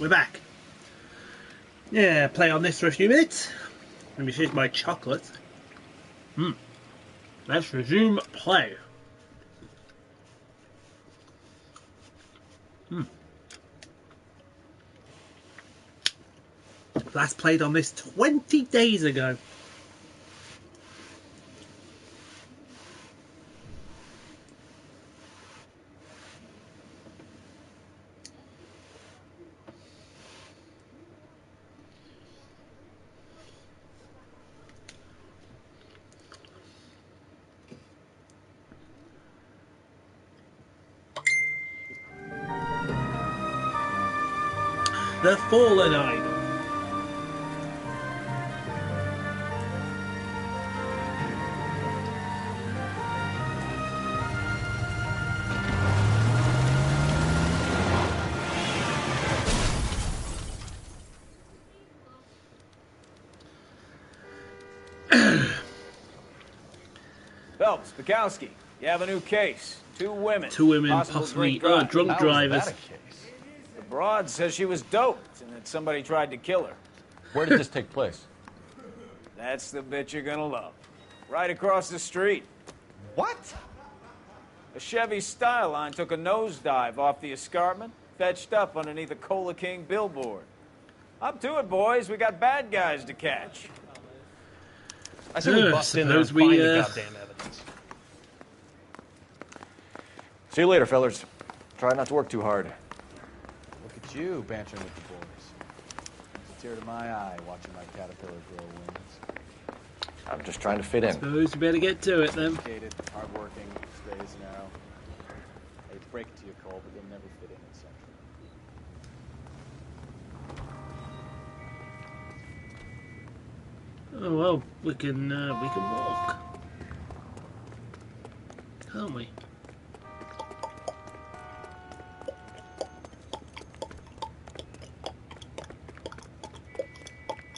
we're back. Yeah, play on this for a few minutes. Let me finish my chocolate. Let's resume play. Last played on this 20 days ago. The Fallen Idol. Phelps, Bukowski, you have a new case. Two women, Possibly drunk drivers. How is that a case? The broad says she was doped and that somebody tried to kill her. Where did this take place? That's the bit you're gonna love. Right across the street. What? A Chevy Styline took a nosedive off the escarpment, fetched up underneath a Cola King billboard. Up to it, boys. We got bad guys to catch. I say we bust in there and find the goddamn evidence. See you later, fellers. Try not to work too hard. Look at you, bantering with the boys. It's a tear to my eye watching my caterpillar grow wings. I'm just trying to fit in. Suppose you better get to it then. Educated, hardworking, straight as an arrow. I hate to break it to you, Cole, but you'll never fit in at Central. Oh well, we can walk, can't we?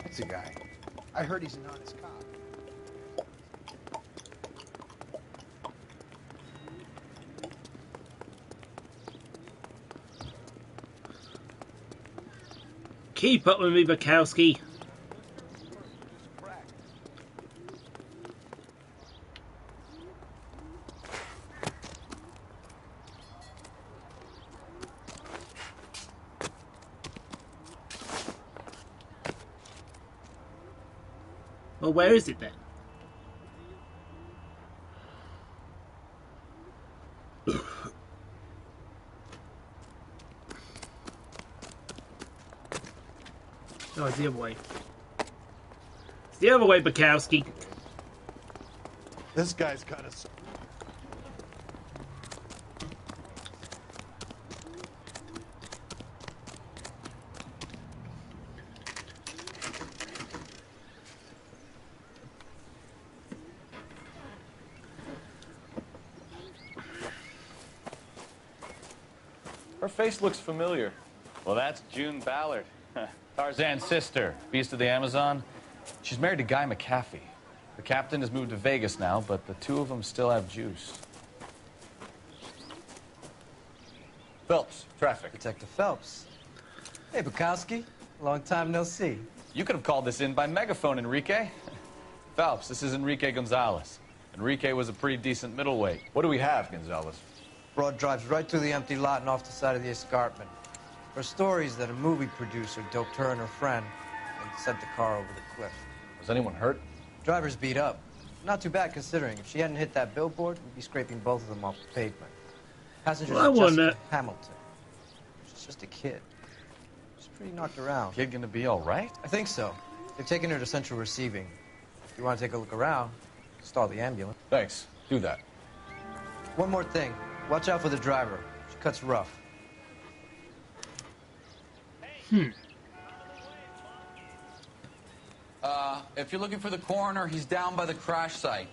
That's a guy. I heard he's an honest cop. Keep up with me, Bukowski. Well, where is it then? Oh, it's the other way. It's the other way, Bukowski. This guy's got us. Her face looks familiar. Well, that's June Ballard, Tarzan's sister, beast of the Amazon. She's married to Guy McAfee. The captain has moved to Vegas now, but the two of them still have juice. Phelps, traffic. Detective Phelps. Hey, Bukowski. Long time no see. You could have called this in by megaphone, Enrique. Phelps, this is Enrique Gonzalez. Enrique was a pretty decent middleweight. What do we have, Gonzalez? Broad drives right through the empty lot and off the side of the escarpment. Her story is that a movie producer doped her and her friend and sent the car over the cliff. Was anyone hurt? Driver's beat up. Not too bad considering. If she hadn't hit that billboard, we'd be scraping both of them off the pavement. Passengers Well, I are wonder- Jessica Hamilton. She's just a kid. She's pretty knocked around. Kid gonna be all right? I think so. They've taken her to Central Receiving. If you want to take a look around, stall the ambulance. Thanks. Do that. One more thing. Watch out for the driver. She cuts rough. If you're looking for the coroner, he's down by the crash site.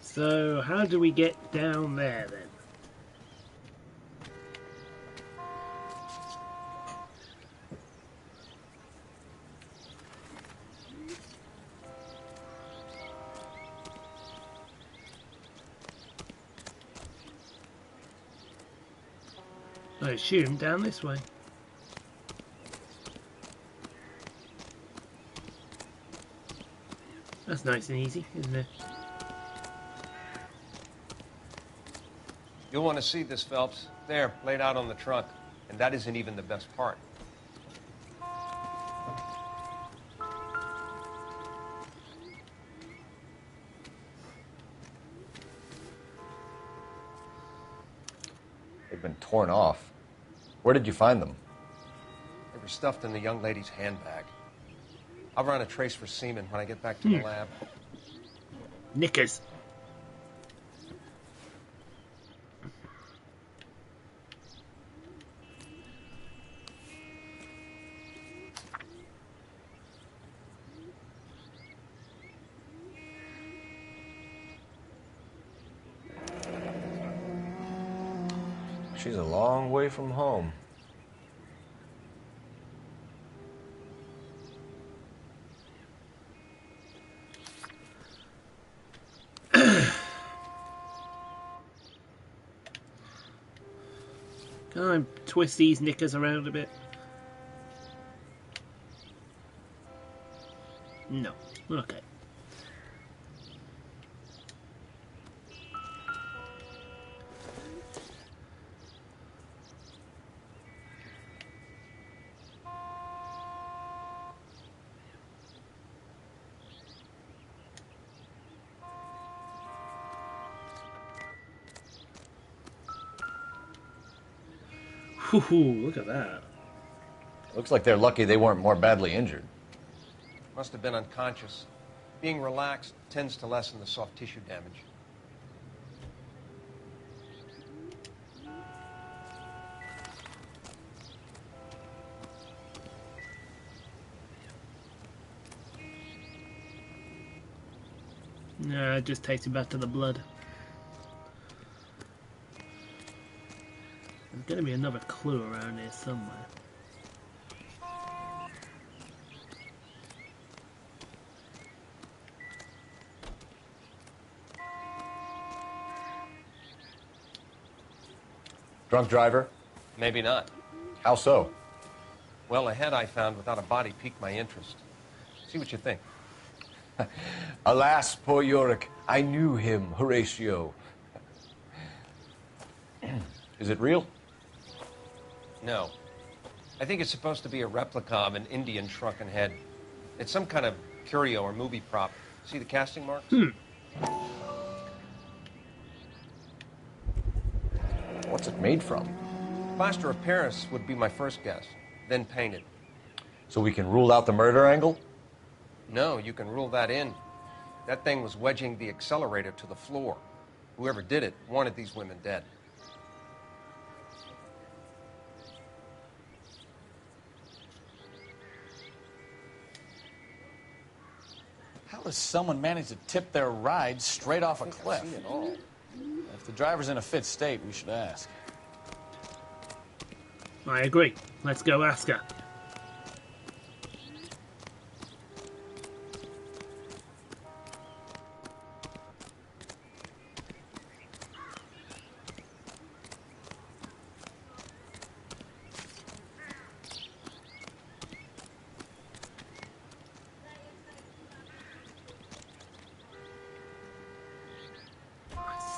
So, how do we get down there then? I assume down this way. That's nice and easy, isn't it? You'll want to see this, Phelps. There, laid out on the trunk. And that isn't even the best part. They've been torn off. Where did you find them? They were stuffed in the young lady's handbag. I'll run a trace for semen when I get back to the lab. Knickers. She's a long way from home. Can I twist these knickers around a bit? No. Okay. Whoo, look at that. Looks like they're lucky they weren't more badly injured. Must have been unconscious. Being relaxed tends to lessen the soft tissue damage. Nah, it just takes you back to the blood. There's going to be another clue around here somewhere. Drunk driver? Maybe not. How so? Well, a head I found without a body piqued my interest. See what you think. Alas, poor Yorick. I knew him, Horatio. Is it real? No. I think it's supposed to be a replica of an Indian shrunken head. It's some kind of curio or movie prop. See the casting marks? What's it made from? Plaster of Paris would be my first guess, then painted. So we can rule out the murder angle? No, you can rule that in. That thing was wedging the accelerator to the floor. Whoever did it wanted these women dead. How does someone manage to tip their ride straight off a cliff? I've seen it all. If the driver's in a fit state, we should ask. I agree. Let's go ask her.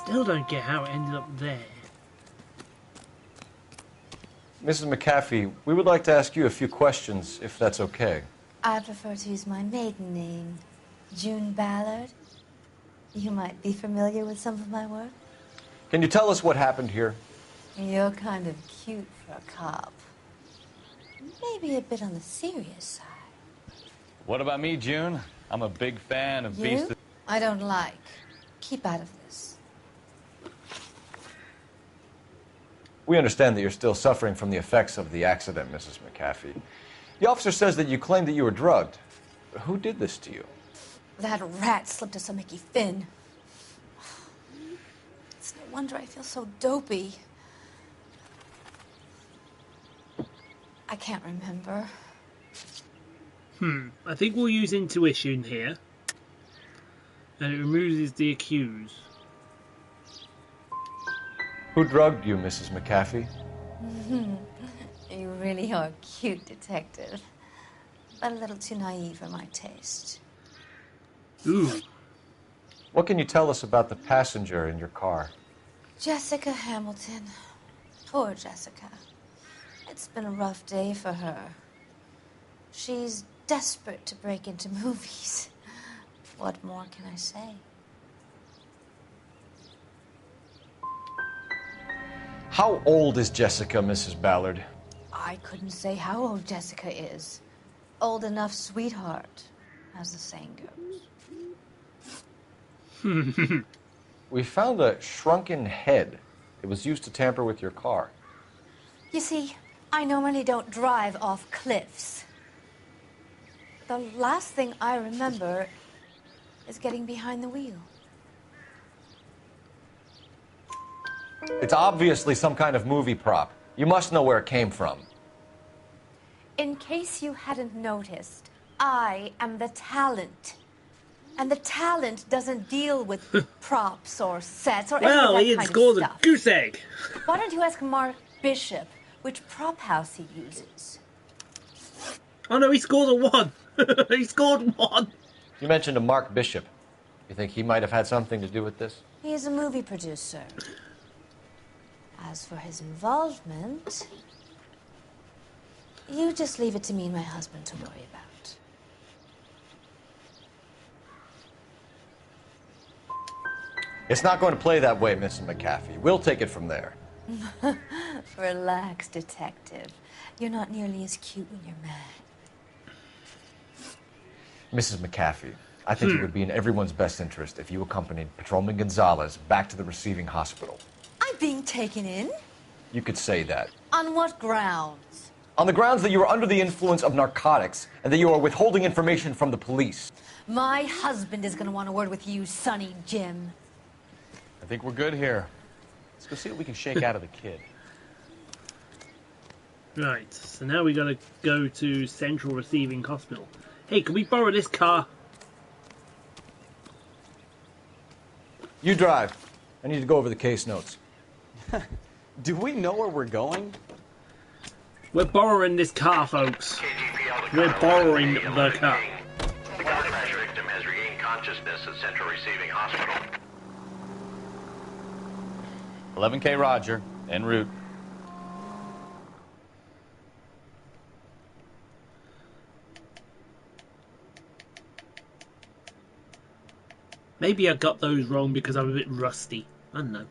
Still don't get how it ended up there. Mrs. McAfee, we would like to ask you a few questions, if that's okay. I prefer to use my maiden name, June Ballard. You might be familiar with some of my work. Can you tell us what happened here? You're kind of cute for a cop. Maybe a bit on the serious side. What about me, June? I'm a big fan of Beast. You? I don't like. Keep out of this. We understand that you're still suffering from the effects of the accident, Mrs. McAfee. The officer says that you claimed that you were drugged. Who did this to you? That rat slipped us a Mickey Finn. It's no wonder I feel so dopey. I can't remember. I think we'll use intuition here. And it removes the accused. Who drugged you, Mrs. McAfee? You really are a cute detective, but a little too naive for my taste. Ooh. What can you tell us about the passenger in your car? Jessica Hamilton. Poor Jessica. It's been a rough day for her. She's desperate to break into movies. What more can I say? How old is Jessica, Mrs. Ballard? I couldn't say how old Jessica is. Old enough, sweetheart, as the saying goes. We found a shrunken head. It was used to tamper with your car. You see, I normally don't drive off cliffs. The last thing I remember is getting behind the wheel. It's obviously some kind of movie prop. You must know where it came from. In case you hadn't noticed, I am the talent. And the talent doesn't deal with props or sets or any of Well, that he kind scored of a stuff. goose egg. Why don't you ask Mark Bishop which prop house he uses? Oh no, he scored a 1. He scored 1. You mentioned a Mark Bishop. You think he might have had something to do with this? He is a movie producer. As for his involvement, you just leave it to me and my husband to worry about. It's not going to play that way, Mrs. McAfee. We'll take it from there. Relax, detective. You're not nearly as cute when you're mad. Mrs. McAfee, I think it would be in everyone's best interest if you accompanied Patrolman Gonzalez back to the receiving hospital. I'm being taken in? You could say that. On what grounds? On the grounds that you are under the influence of narcotics and that you are withholding information from the police. My husband is going to want a word with you, Sonny Jim. I think we're good here. Let's go see what we can shake out of the kid. Right, so now we gotta go to Central Receiving Hospital. Hey, can we borrow this car? You drive. I need to go over the case notes. Do we know where we're going? We're borrowing this car, folks. We're borrowing the car. The car crash victim has regained consciousness at Central Receiving Hospital. 11K Roger, en route. Maybe I got those wrong because I'm a bit rusty. I don't know.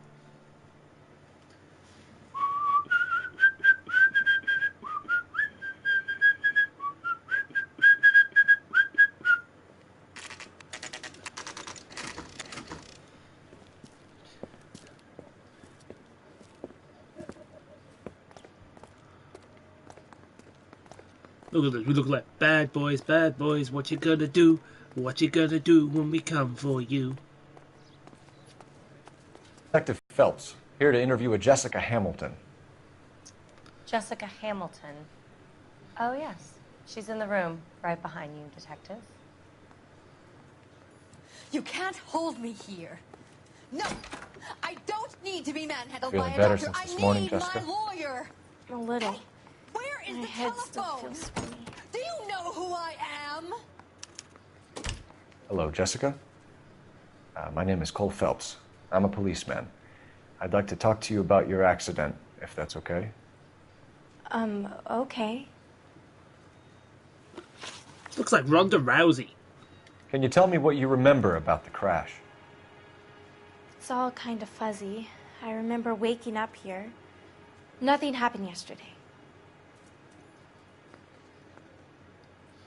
Look at this, we look like bad boys, what you gonna do? What you gonna do when we come for you? Detective Phelps, here to interview a Jessica Hamilton. Jessica Hamilton. Oh, yes. She's in the room, right behind you, detective. You can't hold me here. No, I don't need to be manhandled by Feeling a better doctor. since this I morning, need Jessica? my lawyer. A little. Hey, where is My the head still telephone? feels funny. Do you know who I am? Hello, Jessica. My name is Cole Phelps. I'm a policeman. I'd like to talk to you about your accident, if that's okay. Okay. Looks like Ronda Rousey. Can you tell me what you remember about the crash? It's all kind of fuzzy. I remember waking up here. Nothing happened yesterday.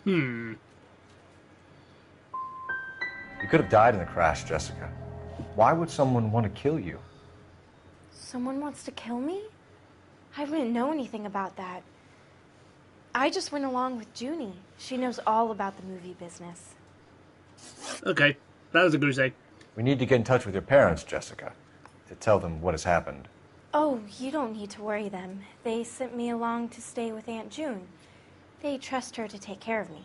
You could have died in the crash, Jessica. Why would someone want to kill you? Someone wants to kill me? I wouldn't know anything about that. I just went along with Junie. She knows all about the movie business. Okay, that was a goose egg. We need to get in touch with your parents, Jessica, to tell them what has happened. Oh, you don't need to worry them. They sent me along to stay with Aunt June. They trust her to take care of me.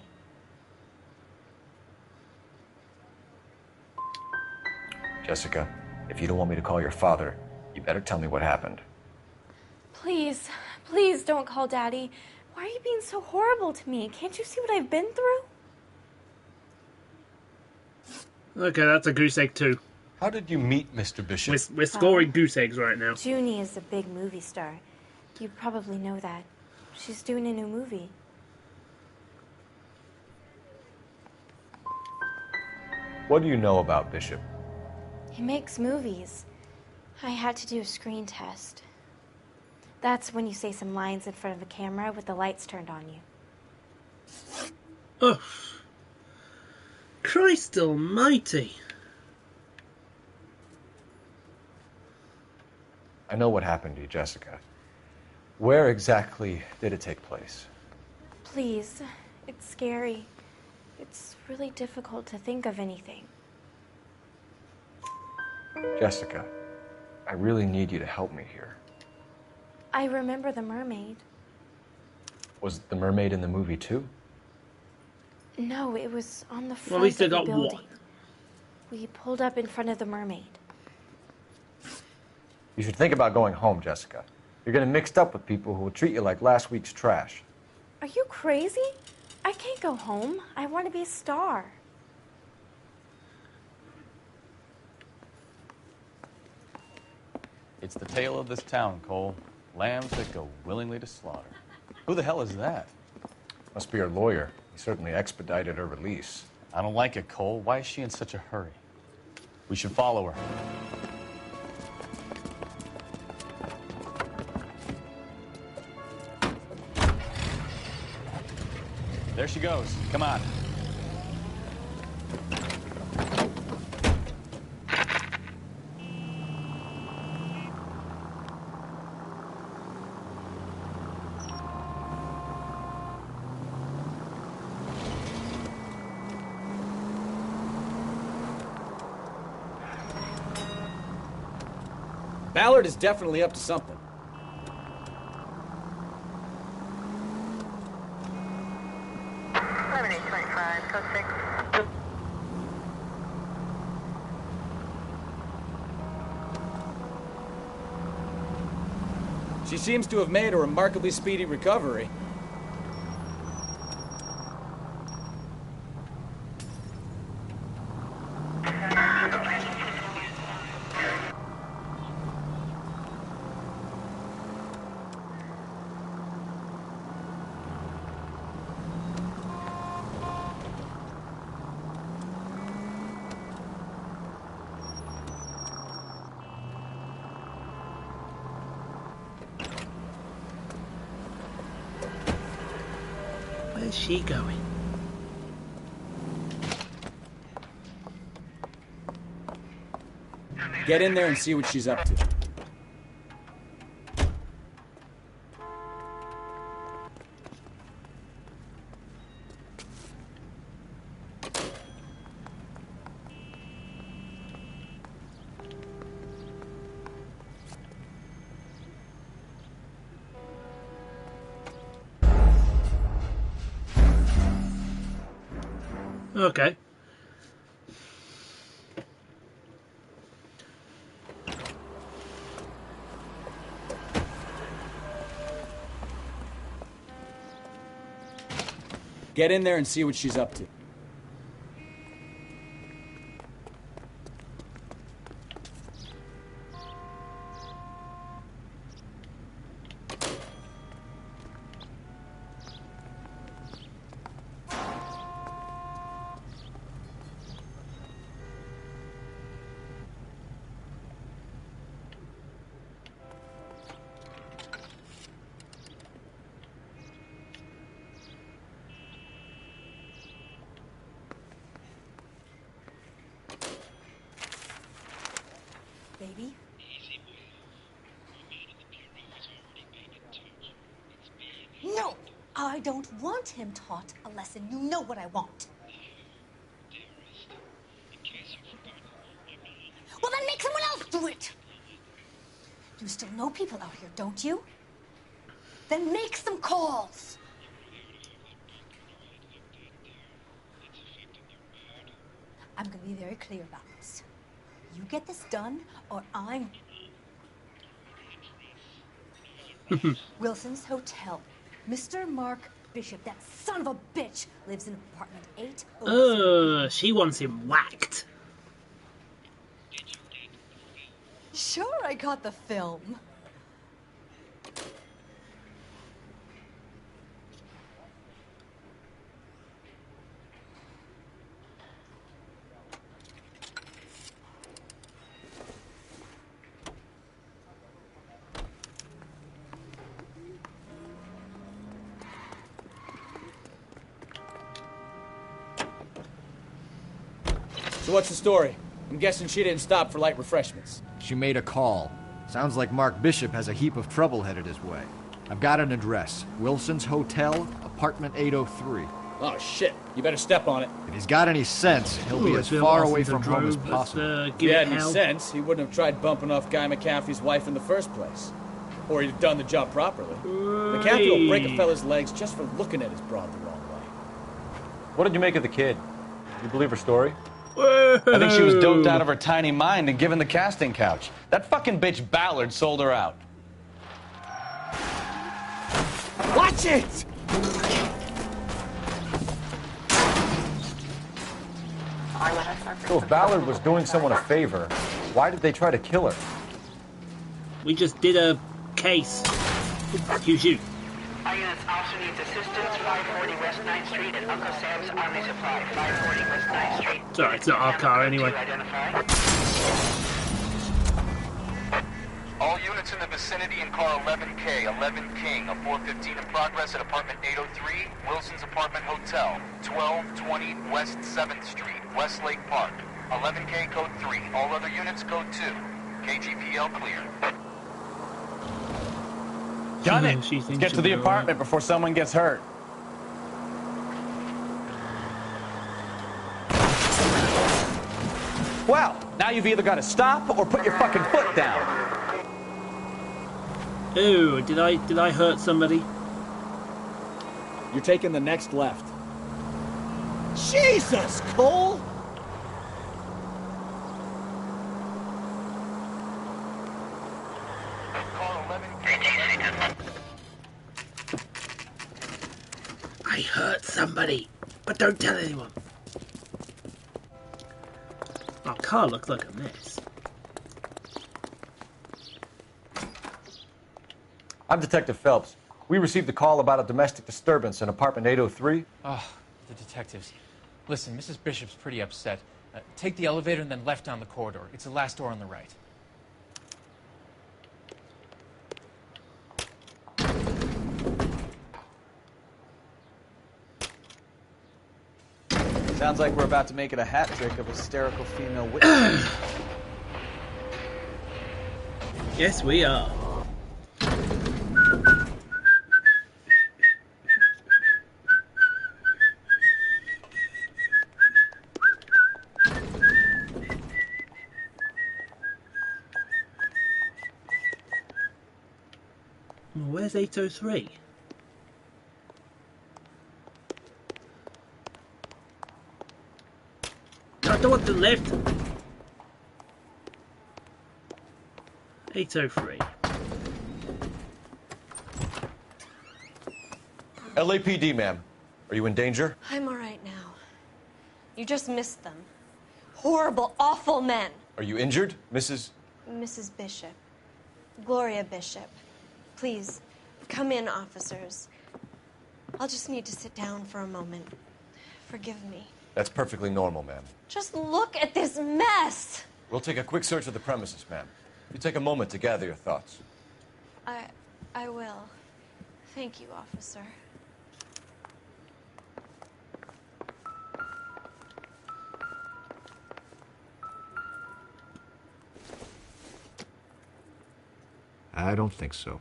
Jessica, if you don't want me to call your father, you better tell me what happened. Please, Please don't call Daddy. Why are you being so horrible to me? Can't you see what I've been through? Okay, that's a goose egg too. How did you meet Mr. Bishop? We're scoring goose eggs right now. Junie is a big movie star. You probably know that. She's doing a new movie. What do you know about Bishop? He makes movies. I had to do a screen test. That's when you say some lines in front of a camera with the lights turned on you. Oh. Christ almighty. I know what happened to you, Jessica. Where exactly did it take place? Please, it's scary. It's really difficult to think of anything. Jessica, I really need you to help me here. I remember the mermaid. Was the mermaid in the movie too? No, it was on the front Well, at least of they the got building. one. We pulled up in front of the mermaid. You should think about going home, Jessica. You're getting mixed up with people who will treat you like last week's trash. Are you crazy? I can't go home. I want to be a star. It's the tale of this town, Cole. Lambs that go willingly to slaughter. Who the hell is that? Must be her lawyer. He certainly expedited her release. I don't like it, Cole. Why is she in such a hurry? We should follow her. There she goes. Come on. Ballard is definitely up to something. She seems to have made a remarkably speedy recovery. Where's she going? Get in there and see what she's up to. Okay. Get in there and see what she's up to. Baby? No! I don't want him taught a lesson. You know what I want. Well, then make someone else do it! You still know people out here, don't you? Then make some calls! I'm gonna be very clear about this. You get this done, or I'm... Wilson's Hotel. Mr. Mark Bishop, that son of a bitch, lives in apartment 803. She wants him whacked. Sure, I got the film. So what's the story? I'm guessing she didn't stop for light refreshments. She made a call. Sounds like Mark Bishop has a heap of trouble headed his way. I've got an address. Wilson's Hotel, apartment 803. Oh, shit. You better step on it. If he's got any sense, he'll be as far away from home as possible. If he had any sense, he wouldn't have tried bumping off Guy McCaffrey's wife in the first place. Or he'd have done the job properly. McCaffrey will break a fella's legs just for looking at his broad the wrong way. What did you make of the kid? You believe her story? I think she was doped out of her tiny mind and given the casting couch. That fucking bitch Ballard sold her out. Watch it! So if Ballard was doing someone a favor, why did they try to kill her? We just did a case. Shoot. Our units also needs assistance. 540 West 9th Street at Uncle Sam's Army Supply. 540 West 9th Street. Sorry, it's not our car anyway. All units in the vicinity in car 11K, 11 King, a 415 in progress at apartment 803, Wilson's Apartment Hotel, 1220 West 7th Street, Westlake Park. 11K code 3, all other units code 2. KGPL clear. Done it! Let's get to the apartment before someone gets hurt. Well, now you've either got to stop or put your fucking foot down. Ooh, did I hurt somebody? You're taking the next left. Jesus, Cole! I hurt somebody, but don't tell anyone. Our car looks like a mess. I'm Detective Phelps. We received a call about a domestic disturbance in apartment 803. Oh, the detectives. Listen, Mrs. Bishop's pretty upset. Take the elevator and then left down the corridor. It's the last door on the right. Sounds like we're about to make it a hat trick of hysterical female witnesses. Yes, we are. Where's 803? I don't want the left. 803. LAPD, ma'am. Are you in danger? I'm all right now. You just missed them. Horrible, awful men. Are you injured, Mrs.? Mrs. Bishop. Gloria Bishop. Please, come in, officers. I'll just need to sit down for a moment. Forgive me. That's perfectly normal, ma'am. Just look at this mess! We'll take a quick search of the premises, ma'am. You take a moment to gather your thoughts. I will. Thank you, officer. I don't think so.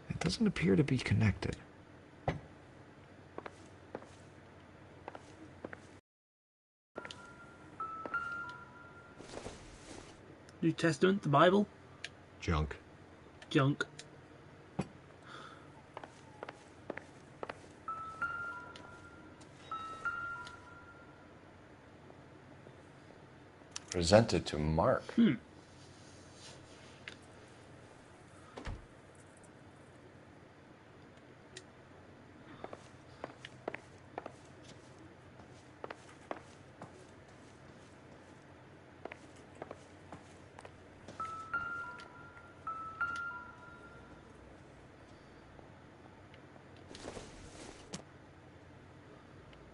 It doesn't appear to be connected. New Testament, the Bible? Junk. Junk. Presented to Mark.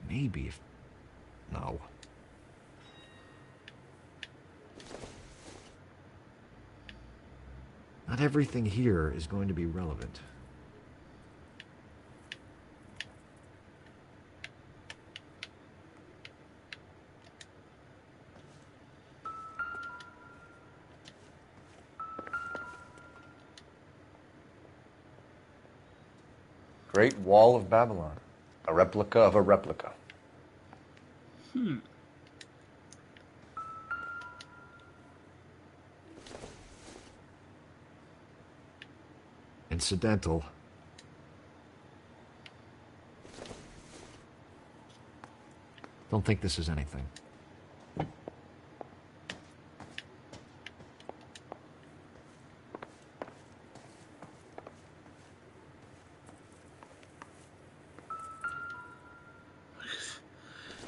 Maybe if... No. Not everything here is going to be relevant. Great Wall of Babylon. A replica of a replica. Incidental. Don't think this is anything.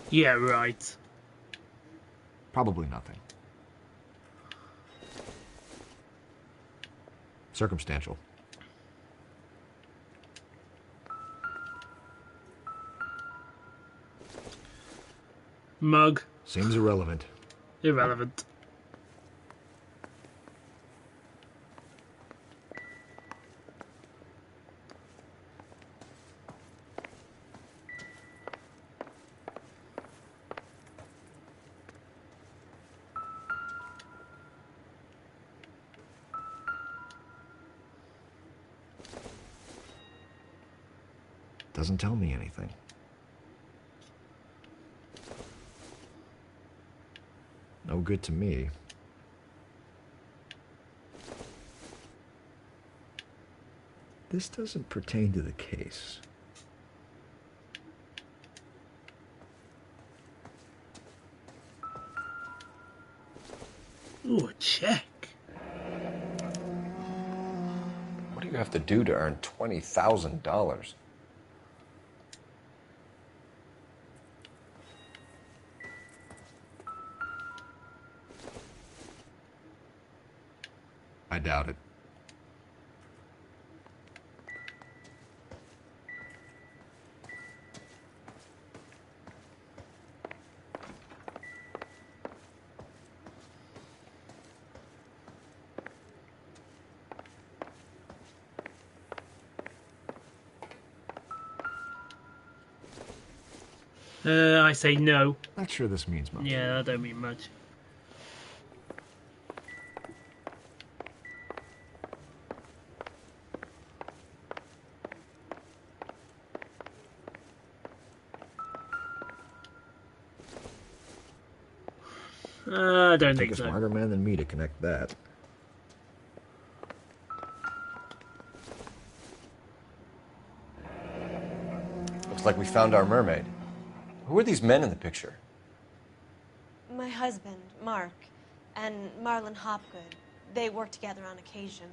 Yeah, right. Probably nothing. Circumstantial. Mug. Seems irrelevant. Irrelevant. Doesn't tell me anything. No good to me. This doesn't pertain to the case. Ooh, a check. What do you have to do to earn $20,000? I doubt it. I say no. Not sure this means much. Yeah, that don't mean much. I don't think Take a so. smarter man than me to connect that. Looks like we found our mermaid. Who are these men in the picture? My husband, Mark, and Marlon Hopgood. They work together on occasion.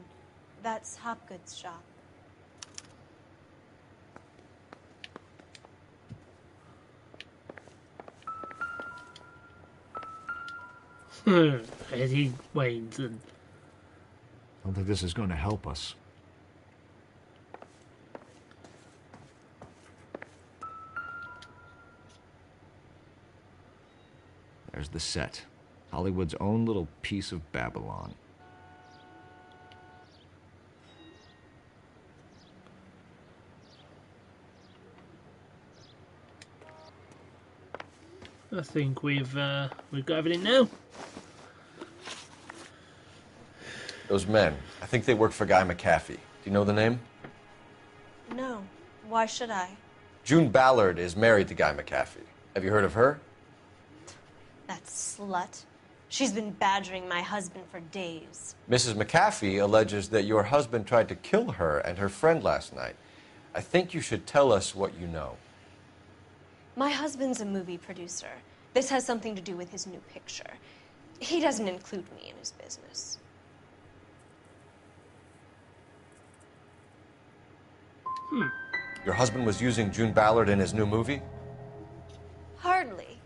That's Hopgood's shop. Eddie Wayneson. Don't think this is going to help us. There's the set. Hollywood's own little piece of Babylon. I think we've got everything now. Those men, I think they work for Guy McAfee. Do you know the name? No. Why should I? June Ballard is married to Guy McAfee. Have you heard of her? That slut. She's been badgering my husband for days. Mrs. McAfee alleges that your husband tried to kill her and her friend last night. I think you should tell us what you know. My husband's a movie producer. This has something to do with his new picture. He doesn't include me in his business. Your husband was using June Ballard in his new movie? Hardly.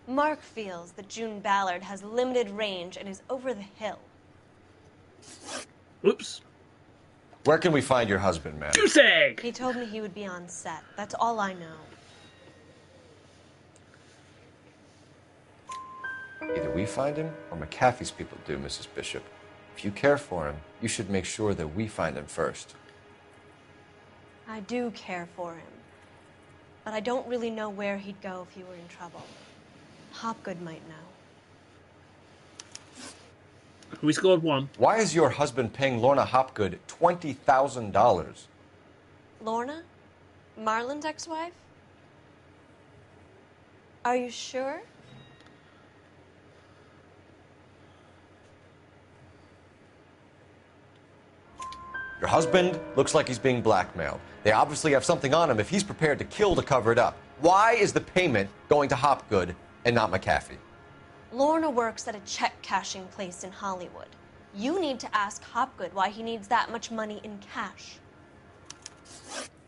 Mark feels that June Ballard has limited range and is over the hill. Whoops. Where can we find your husband, ma'am? Goose egg! He told me he would be on set. That's all I know. Either we find him or McAfee's people do, Mrs. Bishop. If you care for him, you should make sure that we find him first. I do care for him. But I don't really know where he'd go if he were in trouble. Hopgood might know. We scored 1. Why is your husband paying Lorna Hopgood $20,000? Lorna? Marlon's ex-wife? Are you sure? Your husband looks like he's being blackmailed. They obviously have something on him if he's prepared to kill to cover it up. Why is the payment going to Hopgood and not McAfee? Lorna works at a check-cashing place in Hollywood. You need to ask Hopgood why he needs that much money in cash.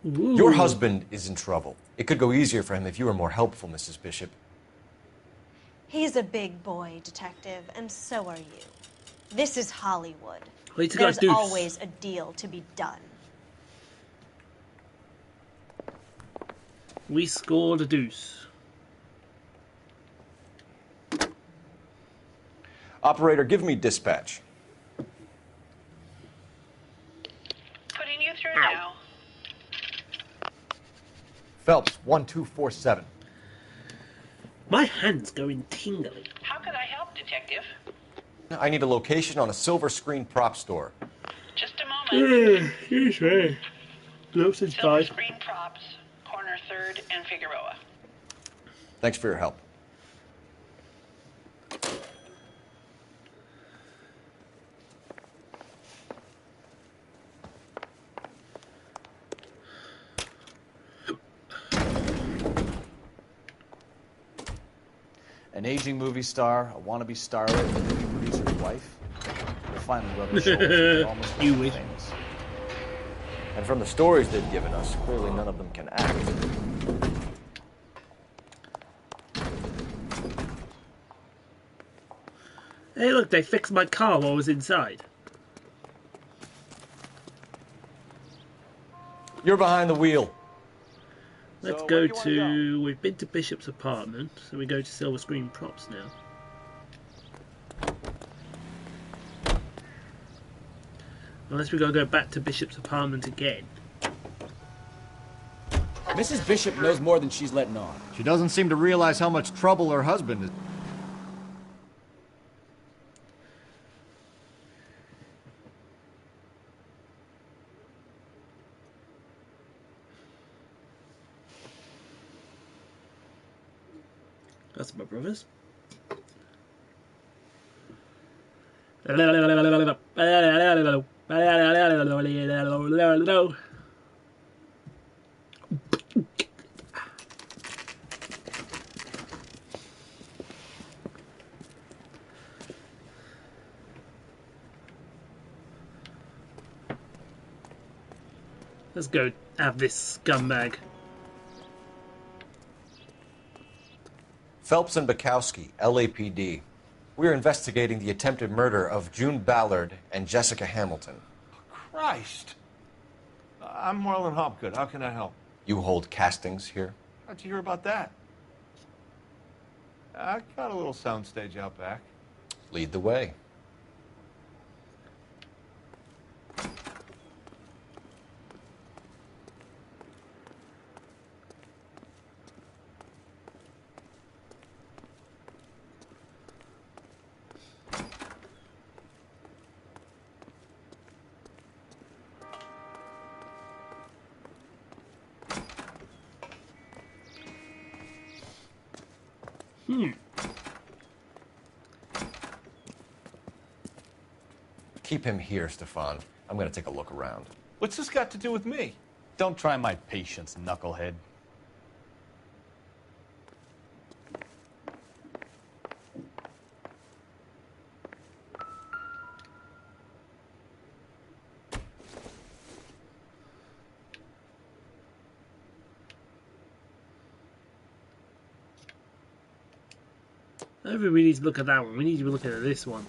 Ooh. Your husband is in trouble. It could go easier for him if you were more helpful, Mrs. Bishop. He's a big boy, detective, and so are you. This is Hollywood. There's always a deal to be done. We scored a deuce. Operator, give me dispatch. Putting you through now. Phelps, 1247. My hand's going tingly. How can I help, Detective? I need a location on a silver screen prop store. Just a moment. Excuse me. Wilson's Silver died. Screen Props, corner 3rd and Figueroa. Thanks for your help. An aging movie star, a wannabe starlet, a movie producer's wife. They finally rubbed their shoulders. They're almost You wish. famous. And from the stories they've given us, clearly none of them can act. Hey, look, they fixed my car while I was inside. You're behind the wheel. Let's go to... We've been to Bishop's apartment, so we go to Silver Screen Props now. Unless we gotta go back to Bishop's apartment again. Mrs. Bishop knows more than she's letting on. She doesn't seem to realize how much trouble her husband is. That's my brothers. Let's go have this scumbag. Phelps and Bukowski, LAPD. We're investigating the attempted murder of June Ballard and Jessica Hamilton. Christ. I'm Marlon Hopgood. How can I help? You hold castings here? How'd you hear about that? I got a little soundstage out back. Lead the way. Keep him here, Stefan. I'm going to take a look around. What's this got to do with me? Don't try my patience, knucklehead. I don't think we need to look at that one. We need to be looking at this one.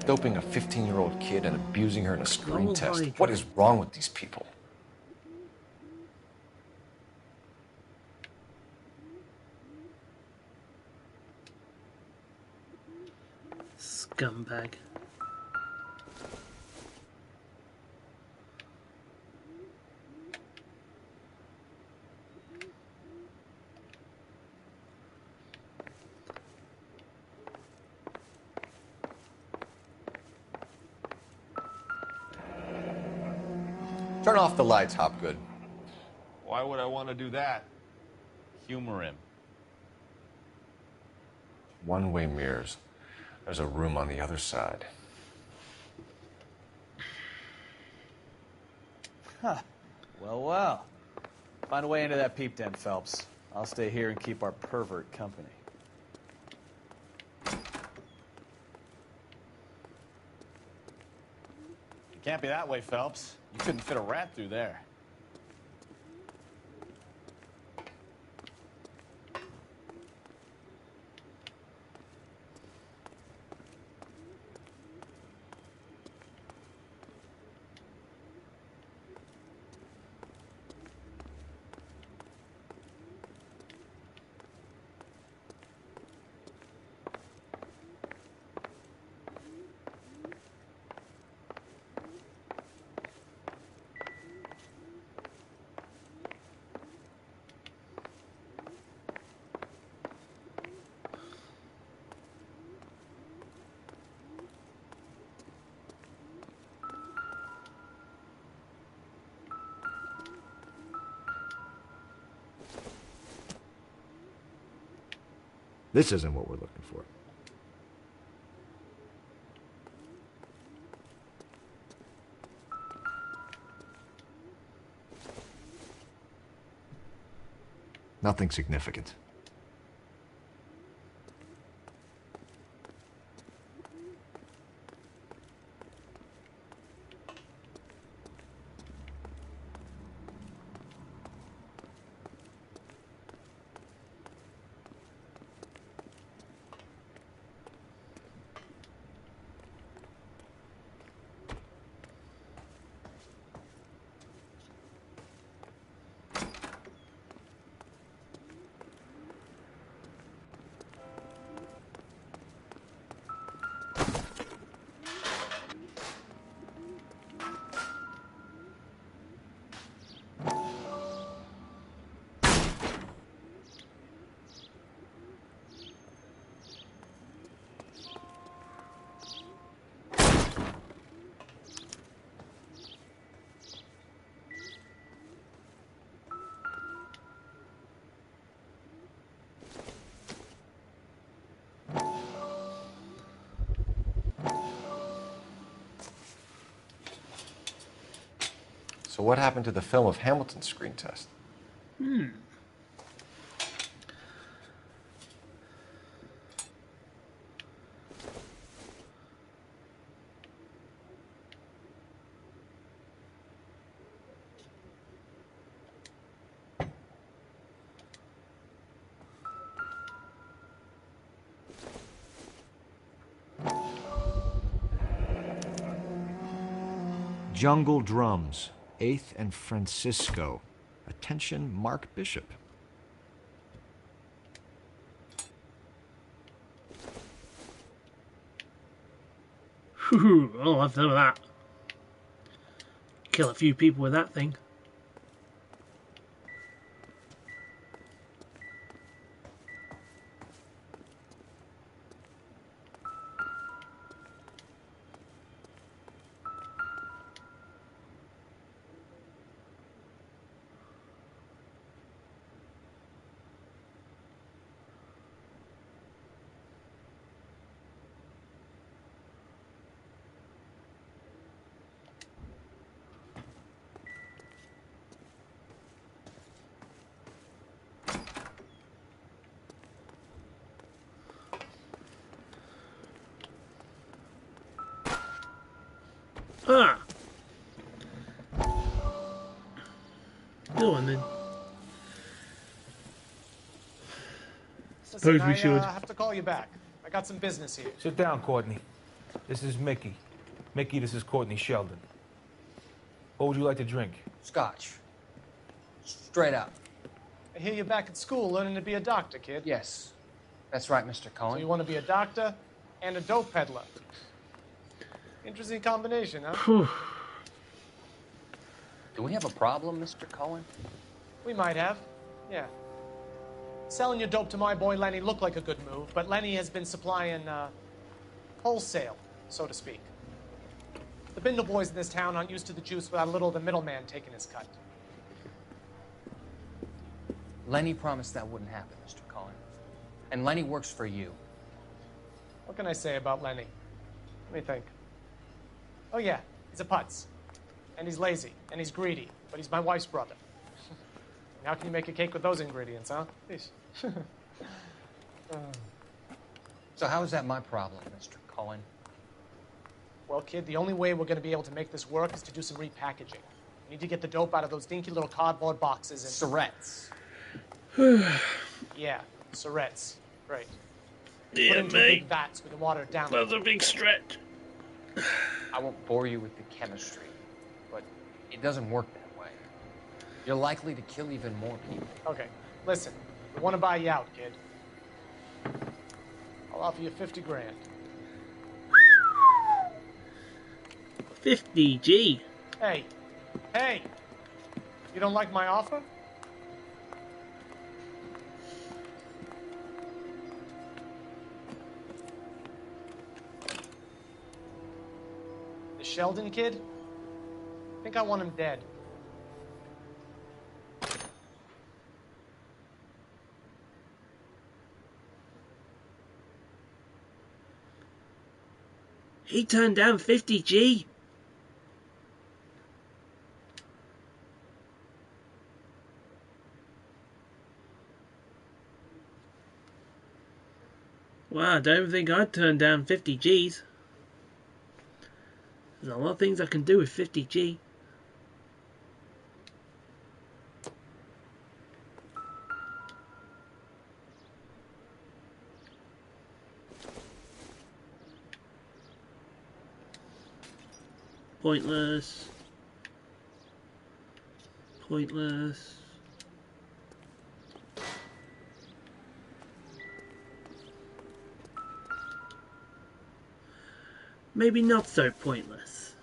Doping a 15-year-old kid and abusing her in a screen Oh, test. my What God. is wrong with these people? Scumbag. Turn off the lights, Hopgood. Why would I want to do that? Humor him. One-way mirrors. There's a room on the other side. Huh. Well, well. Find a way into that peep den, Phelps. I'll stay here and keep our pervert company. It can't be that way, Phelps. You couldn't fit a rat through there. This isn't what we're looking for. Nothing significant. So what happened to the film of Hamilton's screen test? Jungle Drums, 8th and Francisco. Attention, Mark Bishop. Whew, I'll have none of that. Kill a few people with that thing. Ah. Go on then. Suppose we should. I have to call you back. I got some business here. Sit down, Courtney. This is Mickey. Mickey, this is Courtney Sheldon. What would you like to drink? Scotch. Straight up. I hear you're back at school learning to be a doctor, kid. Yes. That's right, Mr. Cohen. So you want to be a doctor and a dope peddler. Interesting combination, huh? Do we have a problem, Mr. Cohen? We might have, yeah. Selling your dope to my boy Lenny looked like a good move, but Lenny has been supplying, wholesale, so to speak. The Bindle boys in this town aren't used to the juice without a little of the middleman taking his cut. Lenny promised that wouldn't happen, Mr. Cohen. And Lenny works for you. What can I say about Lenny? Let me think. Oh yeah, he's a putz. And he's lazy, and he's greedy, but he's my wife's brother. How can you make a cake with those ingredients, huh? Please. So how is that my problem, Mr. Cohen? Well, kid, the only way we're going to be able to make this work is to do some repackaging. We need to get the dope out of those dinky little cardboard boxes and... Syrettes. Yeah, syrettes. Great. Yeah, put into big vats, we can water it down. That's a big stretch. I won't bore you with the chemistry, but it doesn't work that way. You're likely to kill even more people. Okay, listen. We want to buy you out, kid. I'll offer you 50 grand. 50G. Hey, hey! You don't like my offer? The Sheldon kid? I think I want him dead. He turned down 50G. Wow, I don't think I'd turn down 50Gs. There's a lot of things I can do with 50G. Pointless. Pointless. Maybe not so pointless.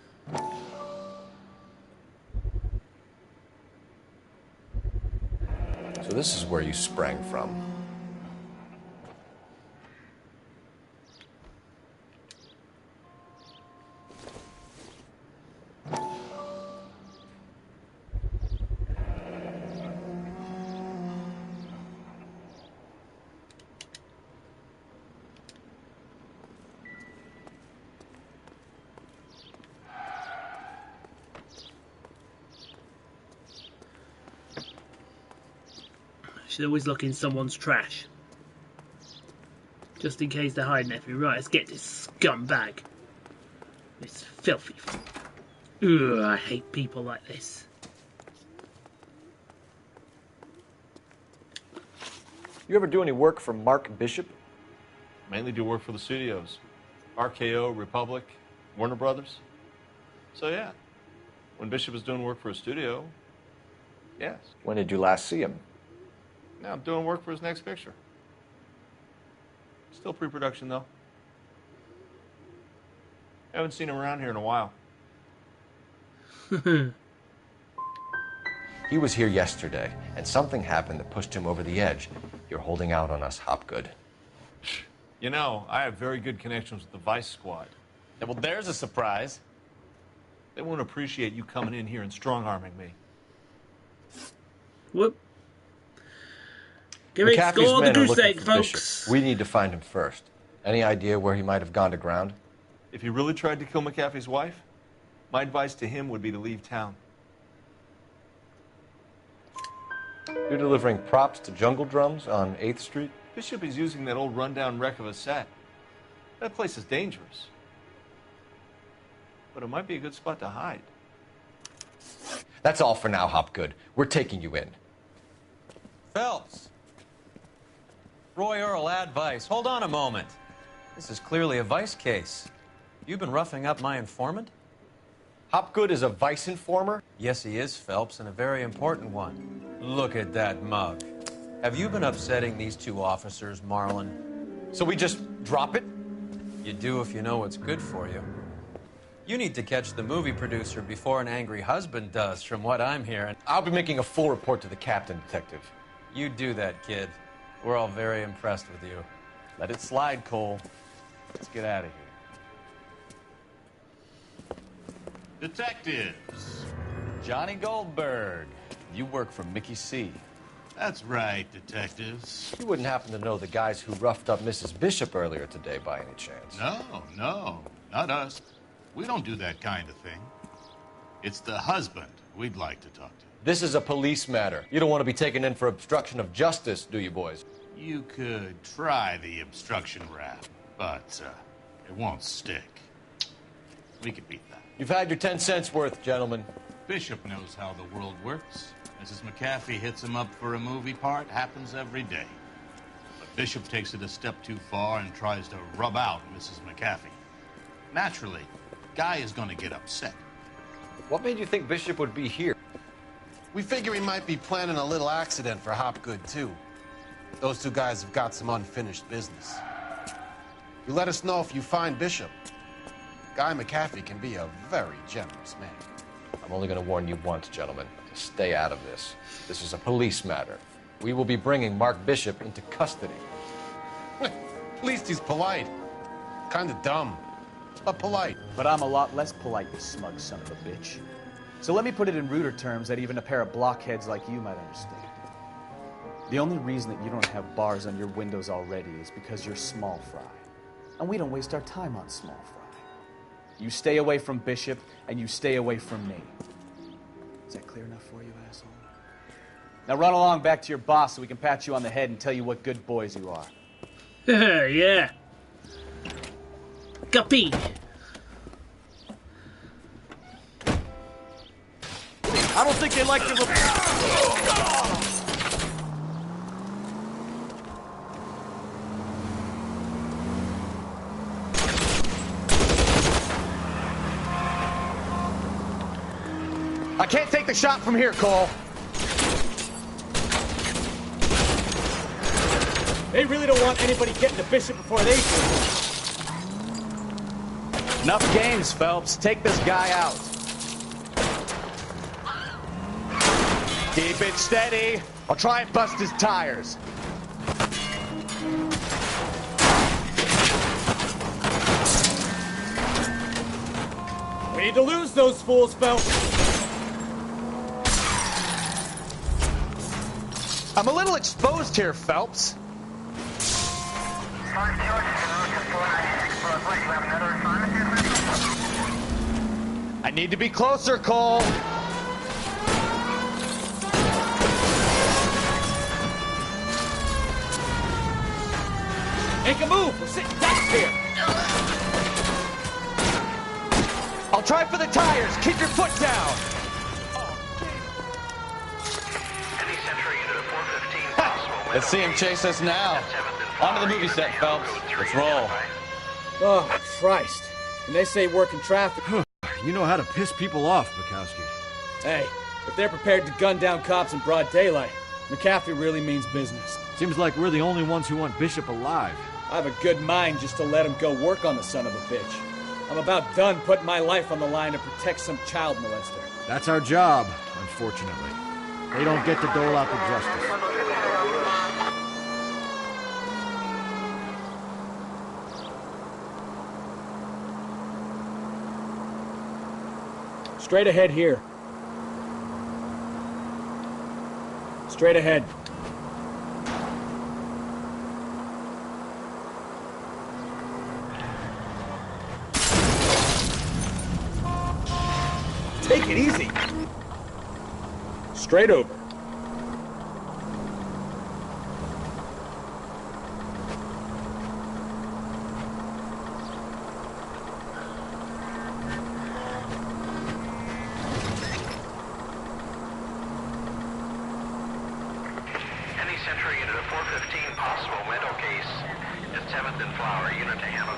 So this is where you sprang from. Should always look in someone's trash. Just in case they're hiding everything. Right, let's get this scumbag. This filthy... Ugh, I hate people like this. You ever do any work for Mark Bishop? Mainly do work for the studios. RKO, Republic, Warner Brothers. So yeah, when Bishop was doing work for a studio, yes. When did you last see him? Now I'm doing work for his next picture. Still pre-production, though. Haven't seen him around here in a while. He was here yesterday, and something happened that pushed him over the edge. You're holding out on us, Hopgood. You know, I have very good connections with the Vice Squad. Yeah, well, there's a surprise. They won't appreciate you coming in here and strong-arming me. Whoop. Give it score the goose egg, folks. Bishop. We need to find him first. Any idea where he might have gone to ground? If he really tried to kill McAfee's wife, my advice to him would be to leave town. You're delivering props to Jungle Drums on 8th Street? Bishop is using that old rundown wreck of a set. That place is dangerous. But but it might be a good spot to hide. That's all for now, Hopgood. We're taking you in. Phelps. Roy Earl, ad vice. Hold on a moment. This is clearly a vice case. You've been roughing up my informant? Hopgood is a vice informer? Yes, he is, Phelps, and a very important one. Look at that mug. Have you been upsetting these two officers, Marlon? So we just drop it? You do if you know what's good for you. You need to catch the movie producer before an angry husband does, from what I'm hearing. I'll be making a full report to the captain, Detective. You do that, kid. We're all very impressed with you. Let it slide, Cole. Let's get out of here. Detectives. Johnny Goldberg. You work for Mickey C. That's right, detectives. You wouldn't happen to know the guys who roughed up Mrs. Bishop earlier today by any chance? No, not us. We don't do that kind of thing. It's the husband we'd like to talk to. This is a police matter. You don't want to be taken in for obstruction of justice, do you, boys? You could try the obstruction rap, but it won't stick. We could beat that. You've had your 10 cents worth, gentlemen. Bishop knows how the world works. Mrs. McAfee hits him up for a movie part. Happens every day. But Bishop takes it a step too far and tries to rub out Mrs. McAfee. Naturally, Guy is going to get upset. What made you think Bishop would be here? We figure he might be planning a little accident for Hopgood, too. Those two guys have got some unfinished business. You let us know if you find Bishop. Guy McAfee can be a very generous man. I'm only going to warn you once, gentlemen. To stay out of this. This is a police matter. We will be bringing Mark Bishop into custody. At least he's polite. Kind of dumb, but polite. But I'm a lot less polite, you smug son of a bitch. So let me put it in ruder terms that even a pair of blockheads like you might understand. The only reason that you don't have bars on your windows already is because you're small fry. And we don't waste our time on small fry. You stay away from Bishop, and you stay away from me. Is that clear enough for you, asshole? Now run along back to your boss so we can pat you on the head and tell you what good boys you are. Yeah. Copy. I don't think they like your little... I can't take the shot from here, Cole. They really don't want anybody getting to Bishop before they do. Enough games, Phelps. Take this guy out. Keep it steady. I'll try and bust his tires. We need to lose those fools, Phelps. I'm a little exposed here, Phelps. I need to be closer, Cole. Make a move. We're sitting ducks here. I'll try for the tires. Keep your foot down. Let's see him chase us now. On to the movie set, Phelps. Let's roll. Oh, Christ. When they say working traffic... You know how to piss people off, Bukowski. Hey, if they're prepared to gun down cops in broad daylight, McAfee really means business. Seems like we're the only ones who want Bishop alive. I have a good mind just to let him go work on the son of a bitch. I'm about done putting my life on the line to protect some child molester. That's our job, unfortunately. They don't get to dole out the justice. Straight ahead here. Straight ahead. Take it easy. Straight over. 415 possible mental case at 7th and Flower. Unit to handle.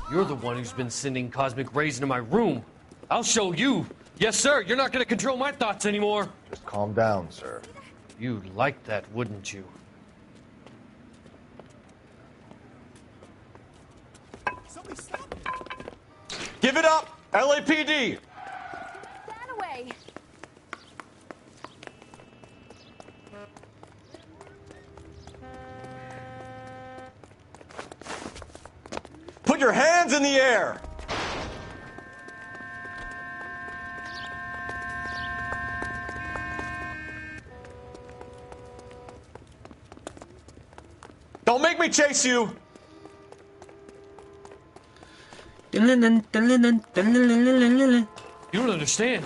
You're the one who's been sending cosmic rays into my room. I'll show you. Yes, sir. You're not going to control my thoughts anymore. Just calm down, sir. You'd like that, wouldn't you? Give it up! LAPD! Stand away. Put your hands in the air! Don't make me chase you! You don't understand.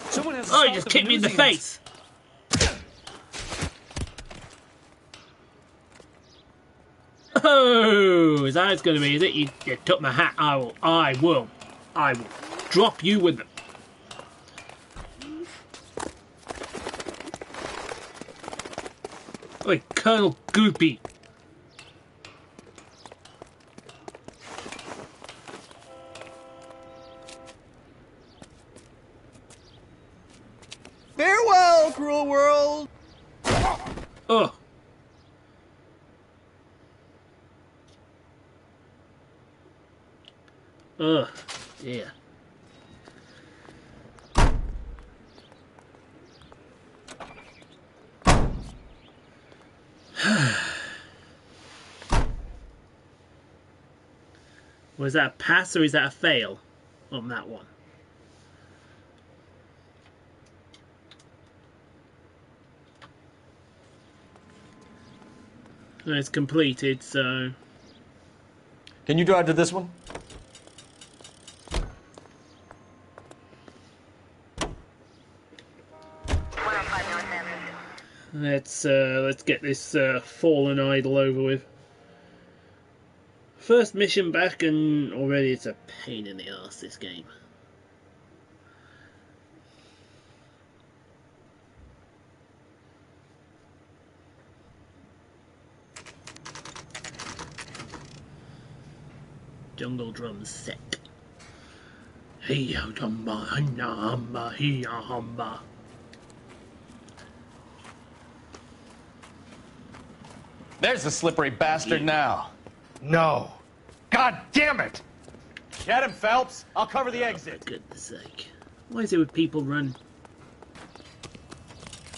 Someone has. Oh, he just kicked me in the face. Oh, is that how it's going to be? Is it? You took my hat. I will drop you with them. Oi, Colonel Goopy. Farewell, cruel world! Oh. Ugh, yeah. Was that a pass or is that a fail on that one? No, it's completed, so... Can you drive to this one? Let's get this fallen idol over with. First mission back and already it's a pain in the arse, this game. Jungle drums set. Hey hamba, hamba, hiya hamba. There's the slippery bastard now. No. God damn it! Get him, Phelps. I'll cover the exit. For goodness sake. Why is it with people run?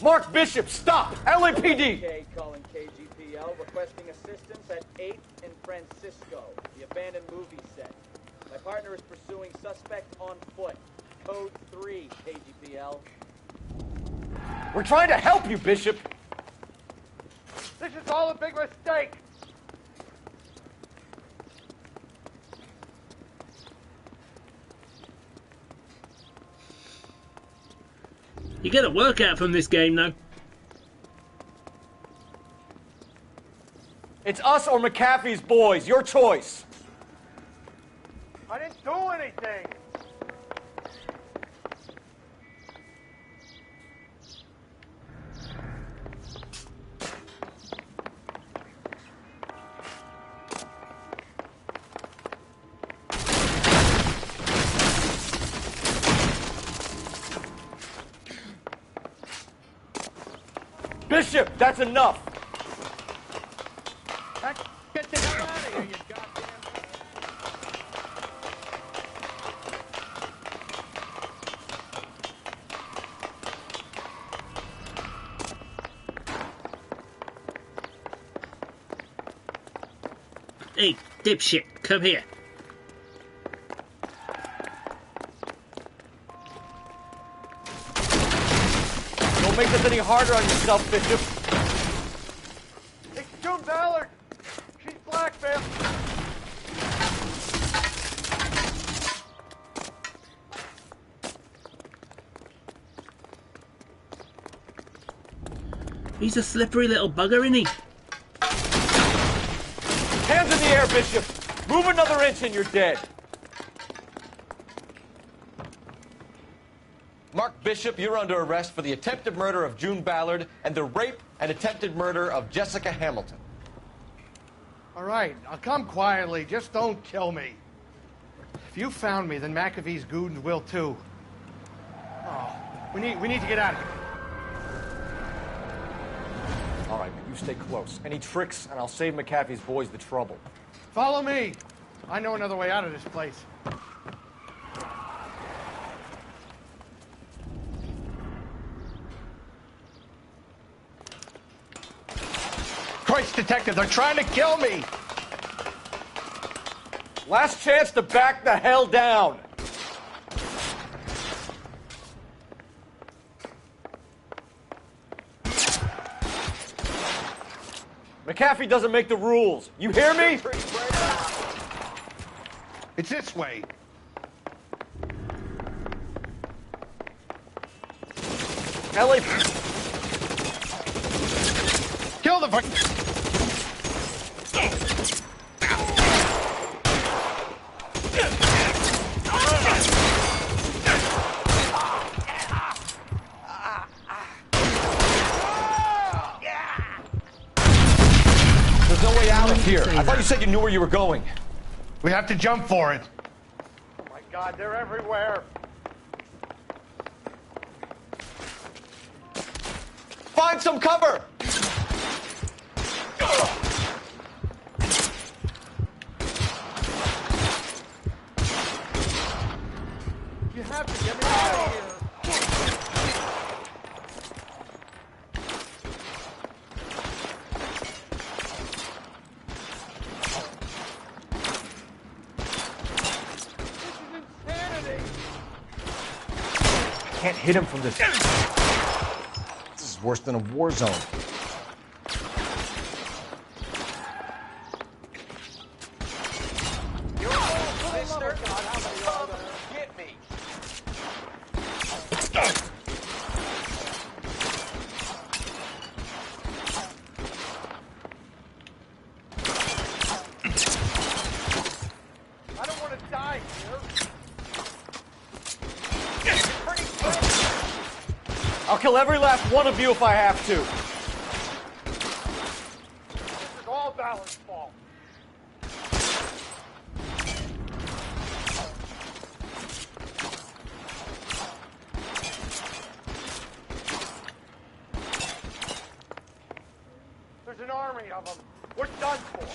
Mark Bishop, stop! LAPD! Okay, calling KGPL, requesting assistance at 8th and Francisco, the abandoned movie set. My partner is pursuing suspect on foot. Code 3, KGPL. We're trying to help you, Bishop! This is all a big mistake! You get a workout from this game, though. It's us or McAfee's boys, your choice. I didn't do anything! Bishop, that's enough! Get the hell out of here, you goddamn... Hey, dipshit, come here. Don't make this any harder on yourself, Bishop. It's June Ballard! She's blackmailed! He's a slippery little bugger, isn't he? Hands in the air, Bishop! Move another inch and you're dead. Mark Bishop, you're under arrest for the attempted murder of June Ballard and the rape and attempted murder of Jessica Hamilton. All right, I'll come quietly. Just don't kill me. If you found me, then McAfee's goons will too. Oh, we need to get out of here. All right, but you stay close. Any tricks, and I'll save McAfee's boys the trouble. Follow me. I know another way out of this place. Christ, detective, they're trying to kill me! Last chance to back the hell down! McAfee doesn't make the rules. You hear me? It's this way. LA... Kill the fuck... There's no way out of here. I thought you said you knew where you were going. We have to jump for it. Oh my God, they're everywhere. Find some cover! You have to get me out of here. Can't hit him from this. This is worse than a war zone. Mister, get me. I don't want to die here. I'll kill every last one of you if I have to. This is all Ballard's fault. There's an army of them. We're done for.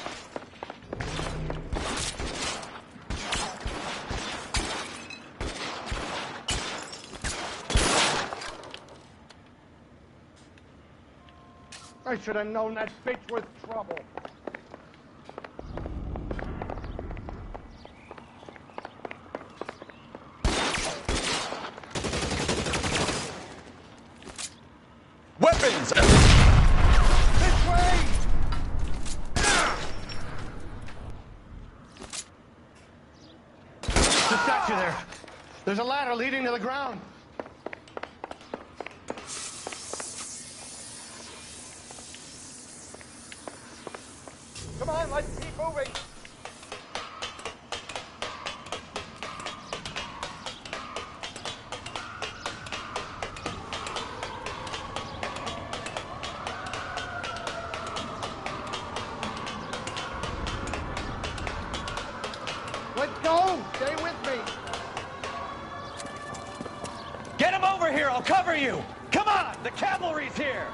I should have known that bitch was trouble. Weapons! This way! The statue there. There's a ladder leading to the ground. Come on, let's keep moving. Let's go. Stay with me. Get him over here. I'll cover you. Come on. The cavalry's here.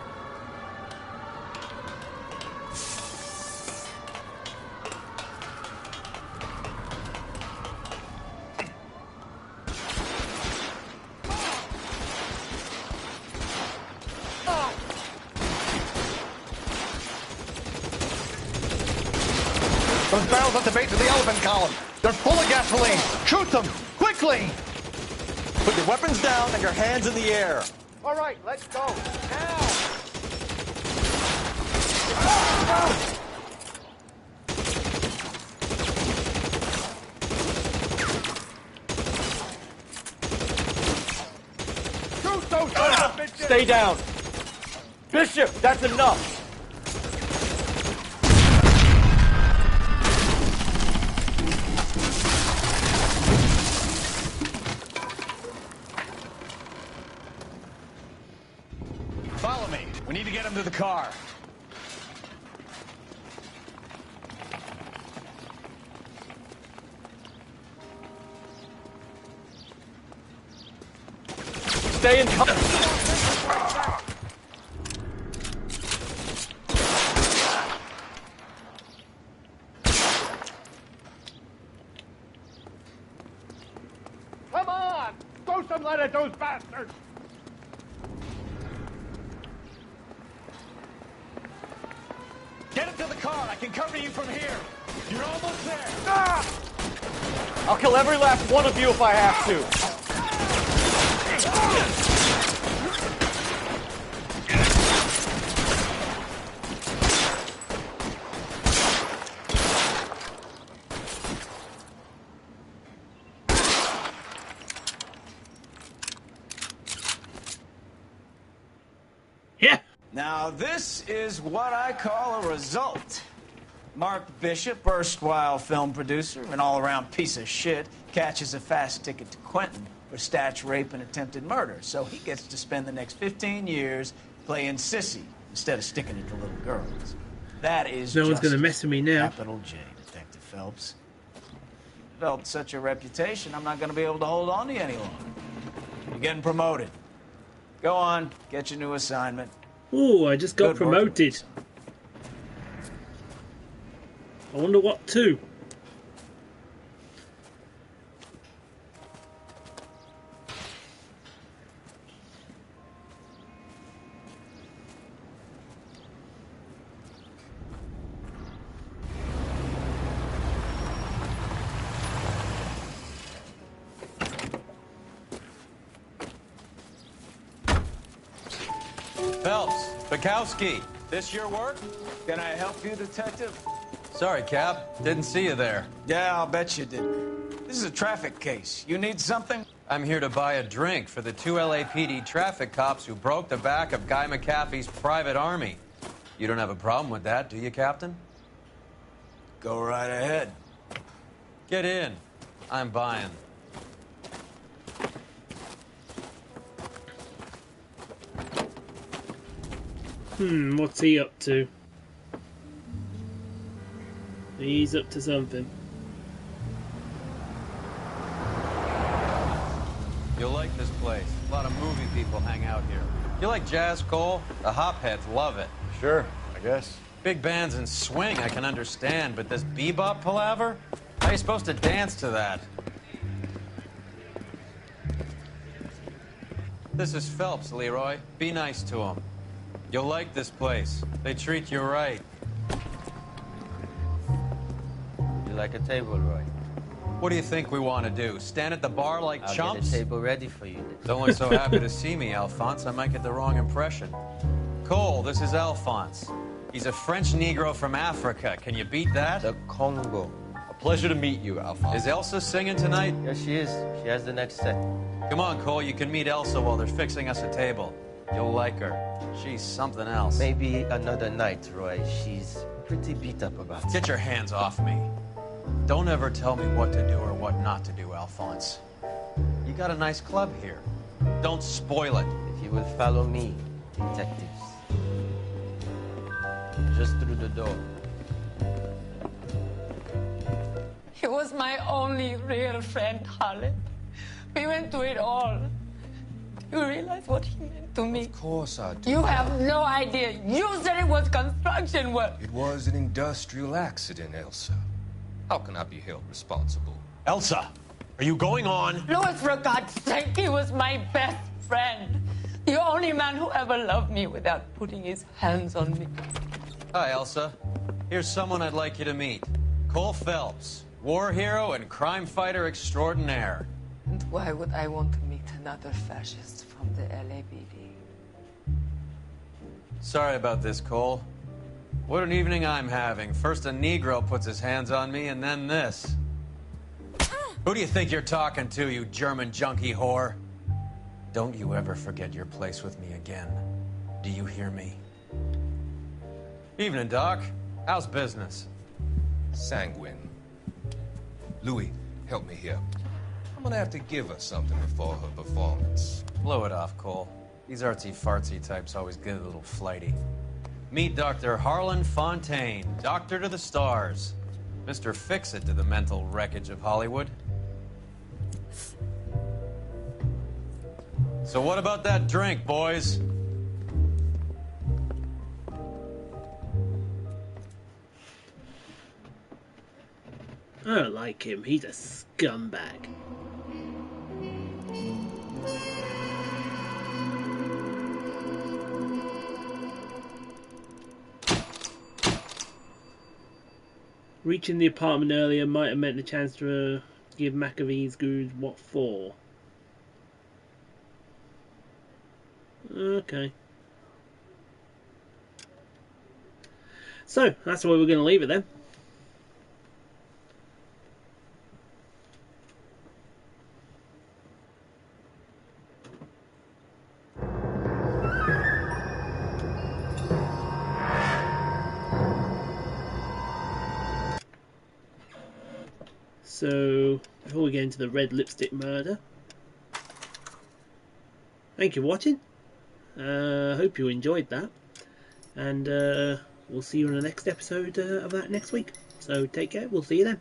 Those barrels at the base of the elephant column. They're full of gasoline. Shoot them, quickly! Put your weapons down and your hands in the air. All right, let's go. Now! Shoot those sons of bitches! Stay down. Bishop, that's enough. car. Stay in contact. Come on! Throw some lead at those bastards! Get into the car. I can cover you from here. You're almost there. Ah! I'll kill every last one of you if I have to. Yeah. Now, this is what I call a result. Mark Bishop, erstwhile film producer and all-around piece of shit, catches a fast ticket to Quentin for statch rape and attempted murder. So he gets to spend the next 15 years playing sissy instead of sticking it to little girls. That is No one's going to mess with me now. Capital J, Detective Phelps. Developed such a reputation, I'm not going to be able to hold on to you any longer. You're getting promoted. Go on, get your new assignment. Ooh, I just got Good work. promoted. I wonder what to. Phelps, Bukowski, this your work? Can I help you, Detective? Sorry, Cap. Didn't see you there. Yeah, I'll bet you did. This is a traffic case. You need something? I'm here to buy a drink for the 2 LAPD traffic cops who broke the back of Guy McAfee's private army. You don't have a problem with that, do you, Captain? Go right ahead. Get in. I'm buying. What's he up to? He's up to something. You'll like this place. A lot of movie people hang out here. You like jazz, Cole? The hopheads love it. Sure, I guess. Big bands and swing I can understand, but this bebop palaver? How are you supposed to dance to that? This is Phelps, Leroy. Be nice to him. You'll like this place. They treat you right. You like a table, Roy? What do you think we want to do? Stand at the bar like I'll chumps? get a table ready for you. Don't look so happy to see me, Alphonse. I might get the wrong impression. Cole, this is Alphonse. He's a French Negro from Africa. Can you beat that? The Congo. A pleasure to meet you, Alphonse. Is Elsa singing tonight? Yes, she is. She has the next set. Come on, Cole. You can meet Elsa while they're fixing us a table. You'll like her. She's something else. Maybe another night, Roy. She's pretty beat up about it. Get your hands off me. Don't ever tell me what to do or what not to do, Alphonse. You got a nice club here. Don't spoil it. If you will follow me, detectives. Just through the door. He was my only real friend, Harlan. We went through it all. You realize what he meant to me? Of course I do. You have no idea. You said it was construction work. It was an industrial accident, Elsa. How can I be held responsible? Elsa, are you going on? Louis, for God's sake, he was my best friend. The only man who ever loved me without putting his hands on me. Hi, Elsa. Here's someone I'd like you to meet. Cole Phelps, war hero and crime fighter extraordinaire. And why would I want to meet another fascist from the LAPD? Sorry about this, Cole. What an evening I'm having. First a Negro puts his hands on me, and then this. Who do you think you're talking to, you German junkie whore? Don't you ever forget your place with me again. Do you hear me? Evening, Doc. How's business? Sanguine. Louis, help me here. I'm gonna have to give her something before her performance. Blow it off, Cole. These artsy-fartsy types always get a little flighty. Meet Dr. Harlan Fontaine, doctor to the stars. Mr. Fix-It to the mental wreckage of Hollywood. So what about that drink, boys? I don't like him. He's a scumbag. Reaching the apartment earlier might have meant the chance to give McAvee's goons what for. Okay. So, that's where we're going to leave it then. So, before we get into the red lipstick murder, thank you for watching. Hope you enjoyed that. And we'll see you in the next episode of that next week. So take care, we'll see you then.